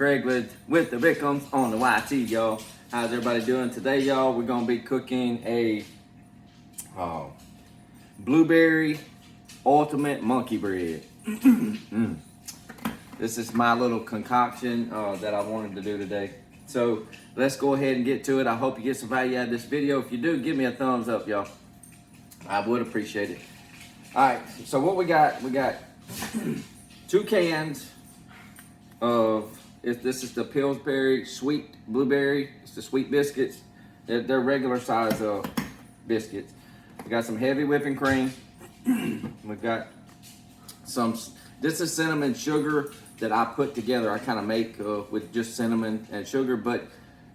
Craig with the Victims on the YT, y'all. How's everybody doing today, y'all? We're gonna be cooking a blueberry ultimate monkey bread. This is my little concoction that I wanted to do today. So let's go ahead and get to it. I hope you get some value out of this video. If you do, give me a thumbs up, y'all. I would appreciate it. All right, so what we got 2 cans of, this is the Pillsbury sweet blueberry. It's the sweet biscuits. They're regular size biscuits. We got some heavy whipping cream. We've got some, this is cinnamon sugar that I put together. I kind of make with just cinnamon and sugar, but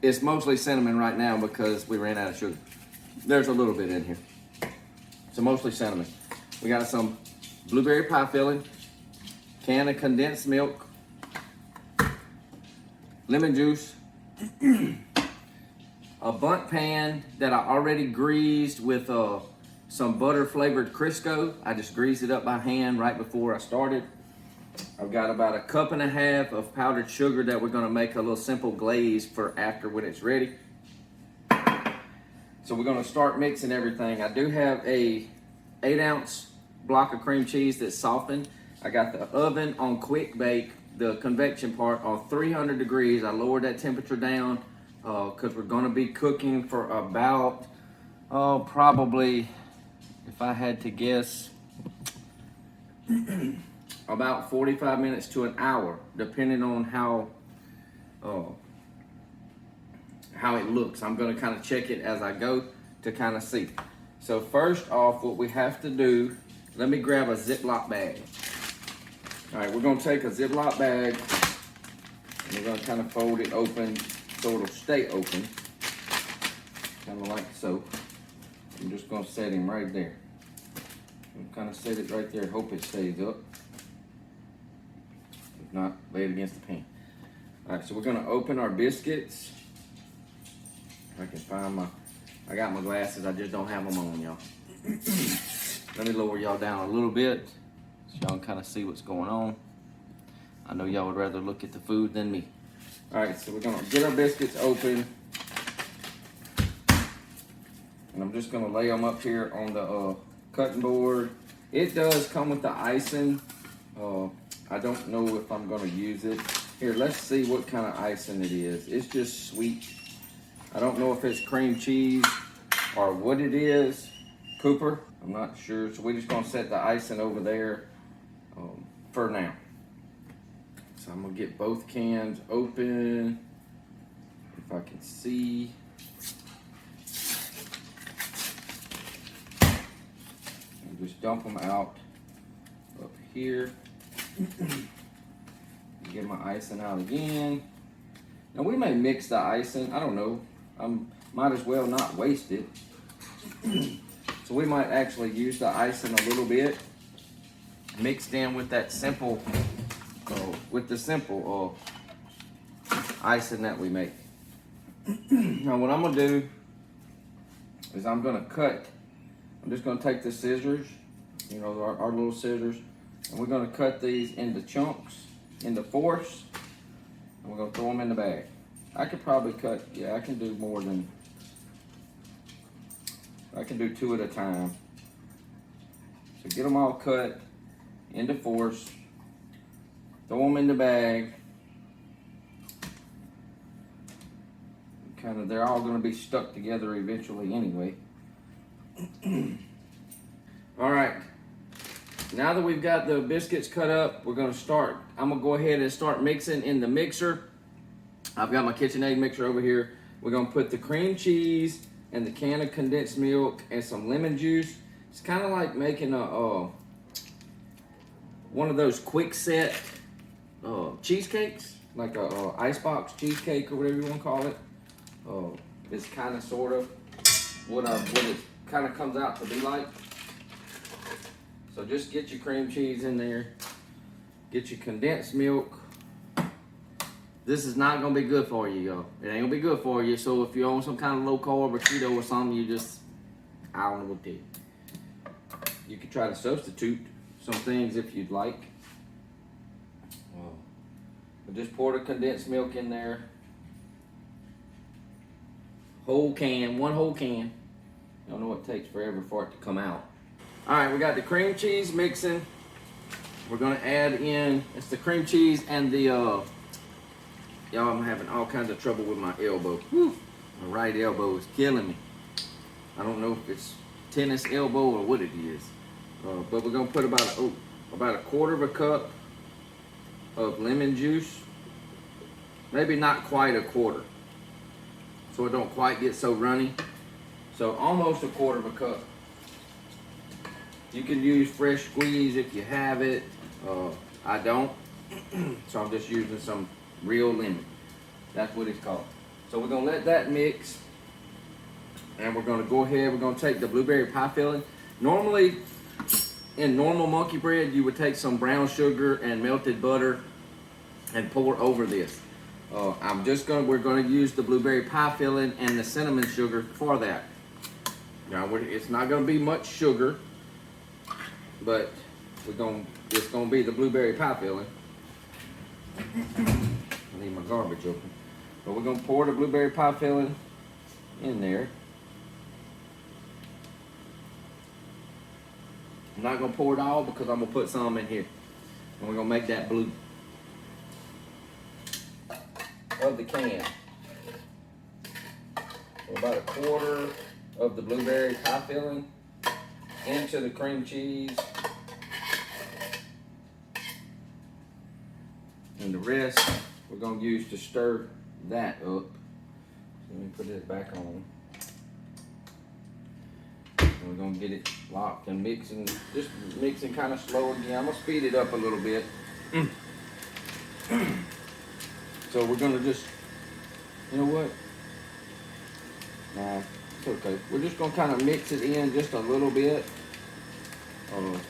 it's mostly cinnamon right now because we ran out of sugar. There's a little bit in here. So mostly cinnamon. We got some blueberry pie filling, can of condensed milk, lemon juice, a bundt pan that I already greased with some butter flavored Crisco. I just greased it up by hand right before I started. I've got about 1.5 cups of powdered sugar that we're gonna make a little simple glaze for after when it's ready. So we're gonna start mixing everything. I do have a 8-ounce block of cream cheese that's softened. I got the oven on quick bake, the convection part on 300 degrees. I lowered that temperature down because we're gonna be cooking for about, probably, if I had to guess, about 45 minutes to an hour, depending on how it looks. I'm gonna kind of check it as I go to kind of see. So first off, what we have to do, let me grab a Ziploc bag. All right, we're gonna take a Ziploc bag and we're gonna kind of fold it open so it'll stay open, kind of like so. I'm just gonna set him right there. I'm kind of set it right there, hope it stays up. If not, lay it against the pan. All right, so we're gonna open our biscuits. I can find I got my glasses, I just don't have them on, y'all. Let me lower y'all down a little bit so y'all can kind of see what's going on. I know y'all would rather look at the food than me. All right, so we're gonna get our biscuits open. And I'm just gonna lay them up here on the cutting board. It does come with the icing. I don't know if I'm gonna use it. Here, let's see what kind of icing it is. It's just sweet. I don't know if it's cream cheese or what it is. Cooper, I'm not sure. So we're just gonna set the icing over there for now. So I'm gonna get both cans open, if I can see. And just dump them out up here. Get my icing out again. Now we may mix the icing, I don't know. Might as well not waste it. So we might actually use the icing a little bit, mixed in with that simple, icing that we make. Now what I'm gonna do is I'm just gonna take the scissors, you know, our little scissors, and we're gonna cut these into chunks, into fourths, and we're gonna throw them in the bag. I could probably cut, yeah, I can do more than, I can do 2 at a time. So get them all cut into fourths, throw them in the bag. Kind of, they're all gonna be stuck together eventually anyway. All right, now that we've got the biscuits cut up, we're gonna start. I'm gonna go ahead and start mixing in the mixer. I've got my KitchenAid mixer over here. We're gonna put the cream cheese and the can of condensed milk and some lemon juice. It's kind of like making a one of those quick set cheesecakes, like a icebox cheesecake or whatever you want to call it. It's kind of sort of what it kind of comes out to be like. So just get your cream cheese in there, get your condensed milk. This is not gonna be good for you, y'all. It ain't gonna be good for you. So if you're on some kind of low carb or keto or something, you just, I don't know what to do. You could try to substitute some things if you'd like. Just pour the condensed milk in there. Whole can, one whole can. I don't know it takes forever for it to come out. All right, we got the cream cheese mixing. We're gonna add in, it's the cream cheese and the, y'all, I'm having all kinds of trouble with my elbow. Whew. My right elbow is killing me. I don't know if it's tennis elbow or what it is. But we're gonna put about a quarter of a cup of lemon juice. Maybe not quite a quarter, so it don't quite get so runny. So almost a quarter of a cup. You can use fresh squeeze if you have it. I don't, so I'm just using some real lemon. That's what it's called. So we're gonna let that mix, and we're gonna go ahead. We're gonna take the blueberry pie filling. Normally, in normal monkey bread, you would take some brown sugar and melted butter and pour over this. We're gonna use the blueberry pie filling and the cinnamon sugar for that. Now, it's not gonna be much sugar, but it's gonna be the blueberry pie filling. I need my garbage open. But we're gonna pour the blueberry pie filling in there. I'm not gonna pour it all because I'm gonna put some in here. And we're gonna make that blue of the can. So about a quarter of the blueberry pie filling into the cream cheese. And the rest we're gonna use to stir that up. Let me put it back on. And we're gonna get it locked and mixing, just mixing kind of slow again. I'm gonna speed it up a little bit. So we're gonna just, you know what? Nah, it's okay. We're just gonna kind of mix it in just a little bit.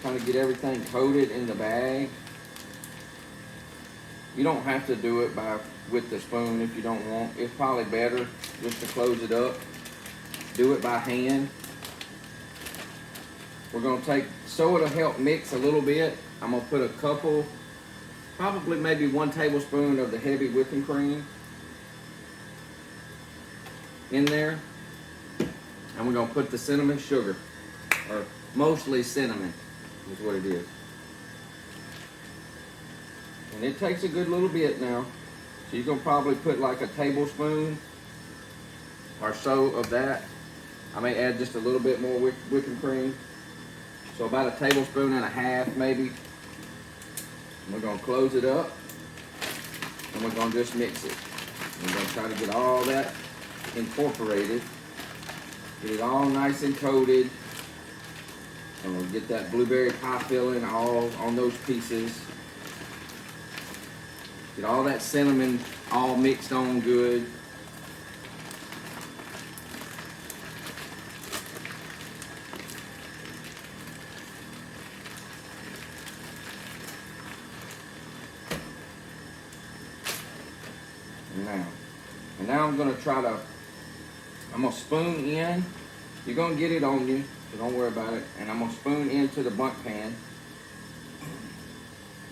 Kind of get everything coated in the bag. You don't have to do it with the spoon if you don't want. It's probably better just to close it up. Do it by hand. We're gonna so it'll help mix a little bit. I'm gonna put a couple, probably maybe 1 tablespoon of the heavy whipping cream in there. And we're gonna put the cinnamon sugar, or mostly cinnamon is what it is. And it takes a good little bit now. So you're gonna probably put like a tablespoon or so of that. I may add just a little bit more whipping cream. So about a tablespoon and a half maybe. And we're gonna close it up and we're gonna just mix it. We're gonna try to get all that incorporated. Get it all nice and coated. And we'll get that blueberry pie filling all on those pieces. Get all that cinnamon all mixed on good. And now I'm gonna spoon in. You're gonna get it on you, so don't worry about it. And I'm gonna spoon into the bundt pan.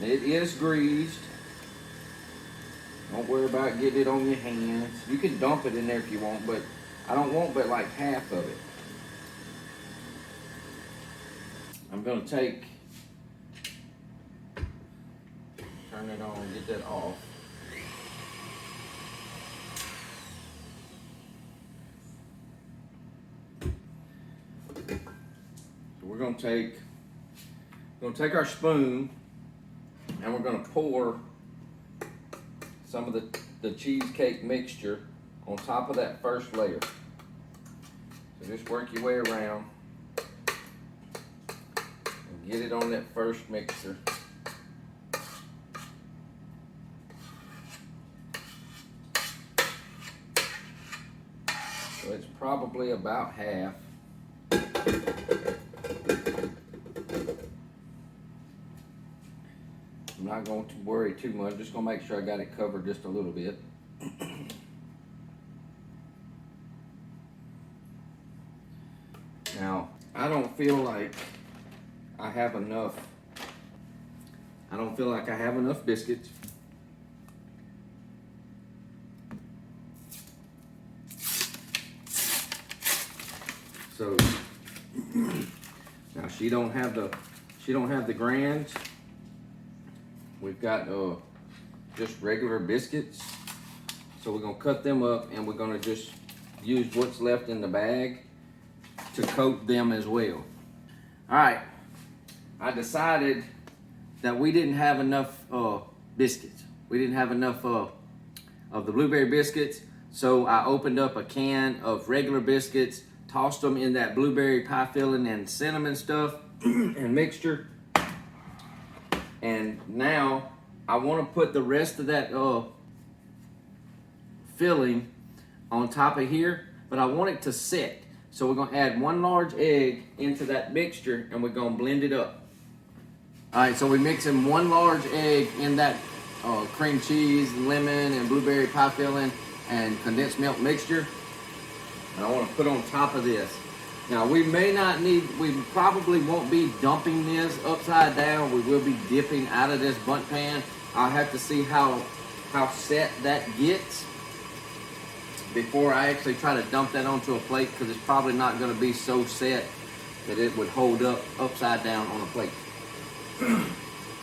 It is greased. Don't worry about getting it on your hands. You can dump it in there if you want, but I don't want but like half of it. I'm gonna turn it on, get that off. So we're gonna take our spoon and we're gonna pour some of the cheesecake mixture on top of that first layer. So just work your way around and get it on that first mixture. So it's probably about half. I'm not going to worry too much. I'm just going to make sure I got it covered just a little bit. Now, I don't feel like I have enough. I don't feel like I have enough biscuits. So now she don't have the grands. We've got just regular biscuits. So we're gonna cut them up and we're gonna just use what's left in the bag to coat them as well. All right, I decided that we didn't have enough biscuits. We didn't have enough of the blueberry biscuits. So I opened up a can of regular biscuits, tossed them in that blueberry pie filling and cinnamon stuff and mixture. And now I want to put the rest of that filling on top of here, but I want it to set. So we're gonna add 1 large egg into that mixture and we're gonna blend it up. All right, so we're mixing 1 large egg in that cream cheese, lemon, and blueberry pie filling and condensed milk mixture. And I want to put on top of this. Now we probably won't be dumping this upside down. We will be dipping out of this bundt pan. I'll have to see how set that gets before I actually try to dump that onto a plate, because it's probably not going to be so set that it would hold up upside down on a plate.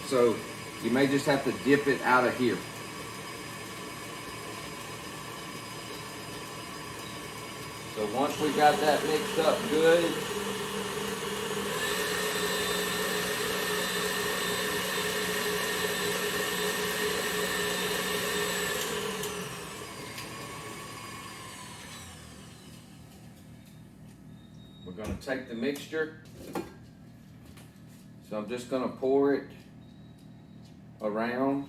So you may just have to dip it out of here. So once we got that mixed up good, we're going to take the mixture. So I'm just going to pour it around.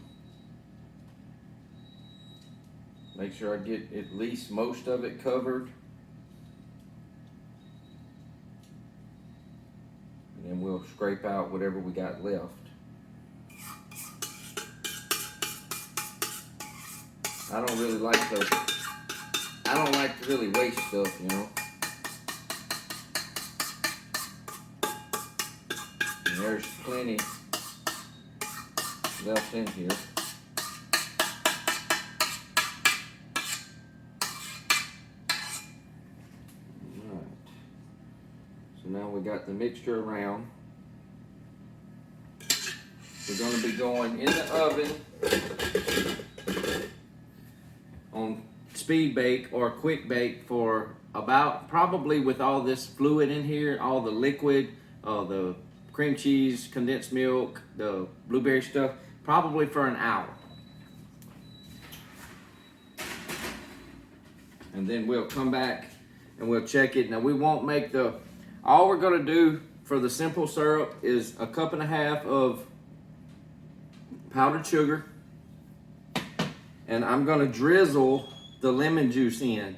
Make sure I get at least most of it covered. And then we'll scrape out whatever we got left. I don't like to really waste stuff, you know. And there's plenty left in here. Alright. So now we got the mixture around. We're going to be going in the oven on speed bake or quick bake for about, probably with all this fluid in here, all the liquid, the cream cheese, condensed milk, the blueberry stuff, probably for an hour. And then we'll come back and we'll check it. Now we won't make all we're gonna do for the simple syrup is 1.5 cups of powdered sugar. And I'm gonna drizzle the lemon juice in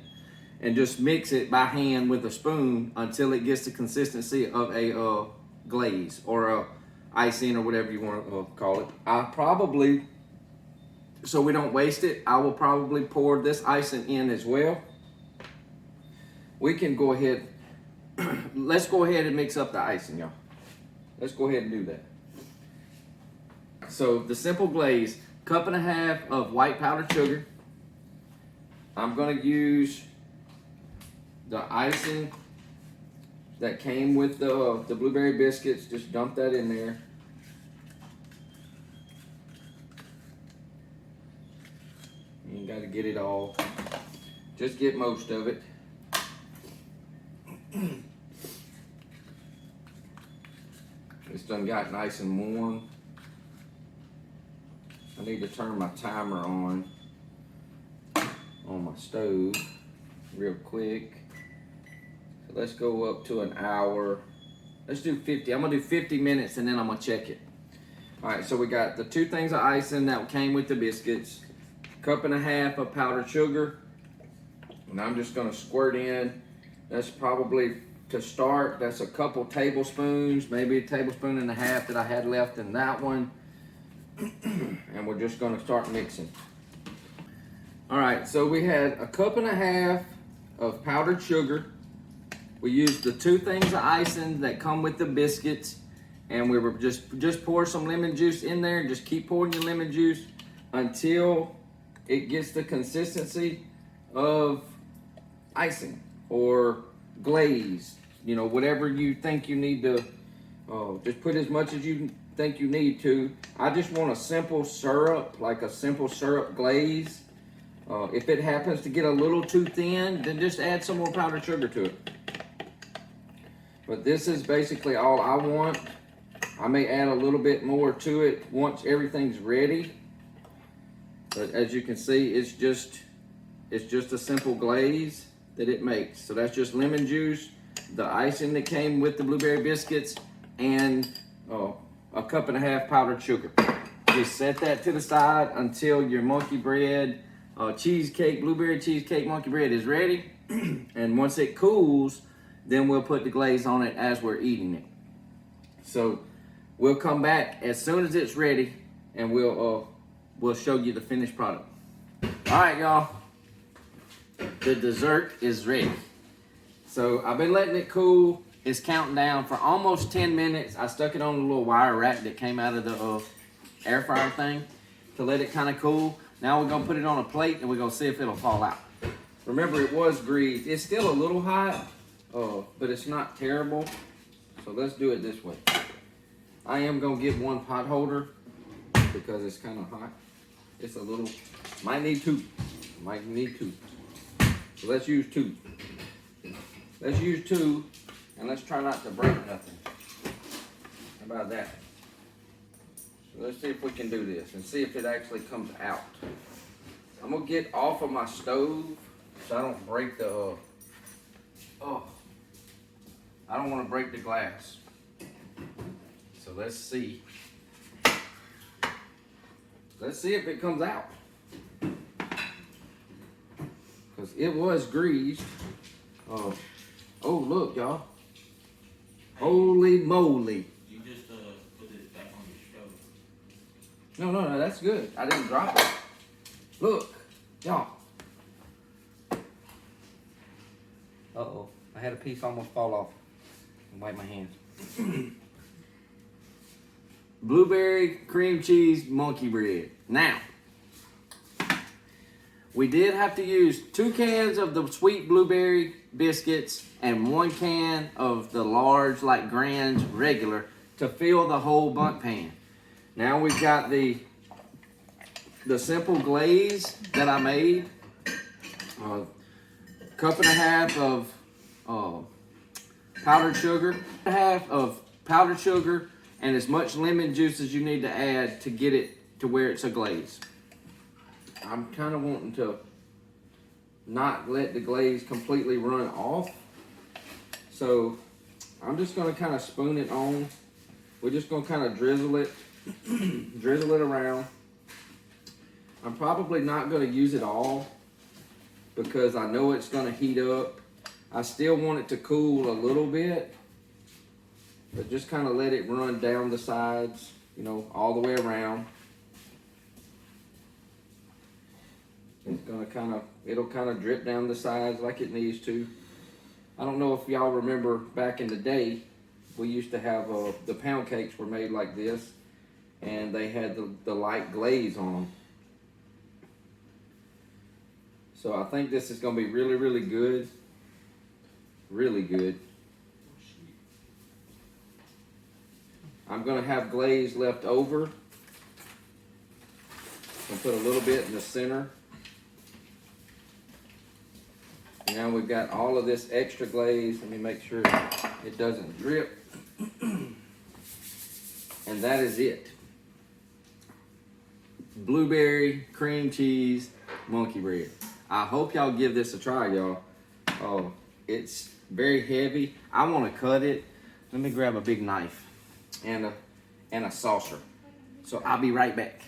and just mix it by hand with a spoon until it gets the consistency of a glaze or a icing or whatever you want to call it. So we don't waste it, I will probably pour this icing in as well. We can go ahead, let's go ahead and mix up the icing, y'all. Let's go ahead and do that. So the simple glaze, 1.5 cups of white powdered sugar. I'm gonna use the icing that came with the blueberry biscuits. Just dump that in there. You ain't gotta get it all. Just get most of it. It's done got nice and warm. I need to turn my timer on my stove real quick. So let's go up to an hour. Let's do 50. I'm gonna do 50 minutes and then I'm gonna check it. All right, so we got the 2 things of icing that came with the biscuits, 1.5 cups of powdered sugar, and I'm just gonna squirt in. That's probably, to start, that's a couple tablespoons, maybe 1.5 tablespoons that I had left in that one. And we're just gonna start mixing. All right, so we had 1.5 cups of powdered sugar. We used the 2 things of icing that come with the biscuits, and we were just pour some lemon juice in there. Just keep pouring your lemon juice until it gets the consistency of icing or glaze, you know, whatever you think you need to, just put as much as you think you need to. I just want a simple syrup, like a simple syrup glaze. If it happens to get a little too thin, then just add some more powdered sugar to it. But this is basically all I want. I may add a little bit more to it once everything's ready. But as you can see, it's just a simple glaze that it makes. So that's just lemon juice, the icing that came with the blueberry biscuits, and a 1.5 cups powdered sugar. Just set that to the side until your monkey bread, cheesecake, blueberry cheesecake monkey bread is ready. And once it cools, then we'll put the glaze on it as we're eating it. So we'll come back as soon as it's ready, and we'll show you the finished product. All right, y'all. The dessert is ready. So I've been letting it cool. It's counting down for almost 10 minutes. I stuck it on a little wire rack that came out of the air fryer thing to let it kind of cool. Now we're gonna put it on a plate and we're gonna see if it'll fall out. Remember, it was greased. It's still a little hot, but it's not terrible. So let's do it this way. I am gonna get one pot holder because it's kind of hot. It's a little, might need two. So let's use two. Let's use two, and let's try not to break nothing. How about that? So let's see if we can do this and see if it actually comes out. I'm gonna get off of my stove so I don't break the, I don't want to break the glass. So let's see. Let's see if it comes out. Because it was greased. Oh, look, y'all. Holy moly. You just put it back on your stove. No, that's good. I didn't drop it. Look, y'all. Uh-oh. I had a piece almost fall off. Wipe my hands. Blueberry cream cheese monkey bread. Now, we did have to use 2 cans of the sweet blueberry biscuits and 1 can of the large, like Grand's regular, to fill the whole bundt pan. Now we've got the simple glaze that I made. 1.5 cups of powdered sugar. 1/2 cup of powdered sugar, and as much lemon juice as you need to add to get it to where it's a glaze. I'm kind of wanting to not let the glaze completely run off. So I'm just going to kind of spoon it on. We're just going to kind of drizzle it, drizzle it around. I'm probably not going to use it all because I know it's going to heat up. I still want it to cool a little bit, but just kind of let it run down the sides, you know, all the way around. It's gonna it'll kind of drip down the sides like it needs to. I don't know if y'all remember back in the day, we used to have, the pound cakes were made like this, and they had the light glaze on them. So I think this is gonna be really, really good. Really good. I'm gonna have glaze left over. I'll put a little bit in the center. Now we've got all of this extra glaze. Let me make sure it doesn't drip. And that is it. Blueberry cream cheese monkey bread. I hope y'all give this a try, y'all. Oh, it's very heavy. I want to cut it. Let me grab a big knife and a saucer. So I'll be right back.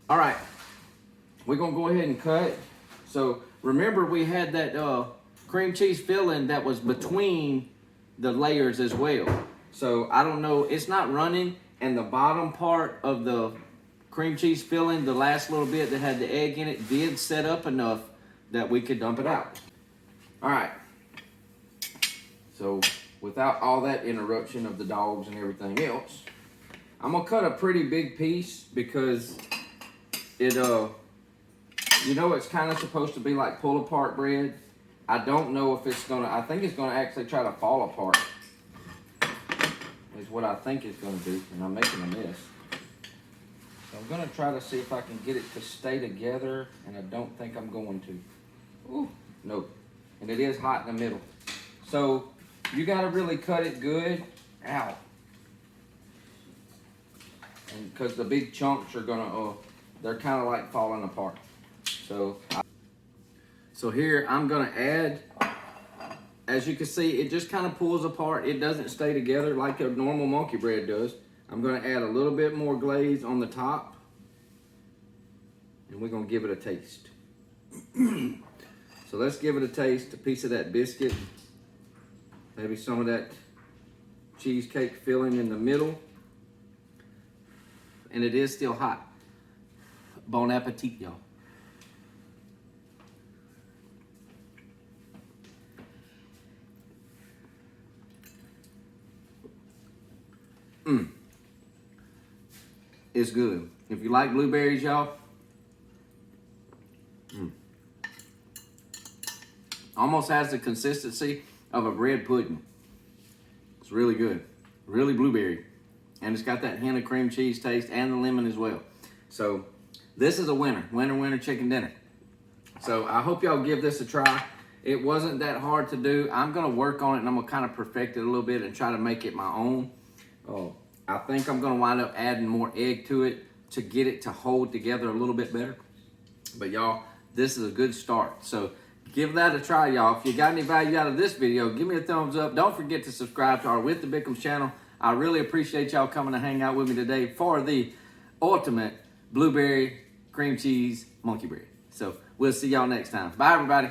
All right, we're gonna go ahead and cut. So remember, we had that cream cheese filling that was between the layers as well. So I don't know, it's not running, and the bottom part of the cream cheese filling, the last little bit that had the egg in it, did set up enough that we could dump it out. All right. So without all that interruption of the dogs and everything else, I'm gonna cut a pretty big piece because it, you know, it's kind of supposed to be like pull apart bread. I don't know if it's gonna, I think it's gonna actually try to fall apart. what I think it's gonna do, and I'm making a mess. So I'm gonna try to see if I can get it to stay together, and I don't think I'm going to. Ooh, no. And it is hot in the middle. So you gotta really cut it good. Ow. And because the big chunks are gonna, they're kind of like falling apart. So here I'm gonna add, as you can see, it just kind of pulls apart. It doesn't stay together like a normal monkey bread does. I'm gonna add a little bit more glaze on the top, and we're gonna give it a taste. So let's give it a taste, a piece of that biscuit, maybe some of that cheesecake filling in the middle. And it is still hot. Bon appetit, y'all. It's good. If you like blueberries, y'all, almost has the consistency of a bread pudding. It's really good. Really blueberry. And it's got that hint of cream cheese taste and the lemon as well. So this is a winner. Winner, winner, chicken dinner. So I hope y'all give this a try. It wasn't that hard to do. I'm gonna work on it and I'm gonna kind of perfect it a little bit and try to make it my own. I think I'm gonna wind up adding more egg to it to get it to hold together a little bit better. But y'all, this is a good start. So give that a try, y'all. If you got any value out of this video, give me a thumbs up. Don't forget to subscribe to our With the Bickums channel. I really appreciate y'all coming to hang out with me today for the ultimate blueberry cream cheese monkey bread. So we'll see y'all next time. Bye, everybody.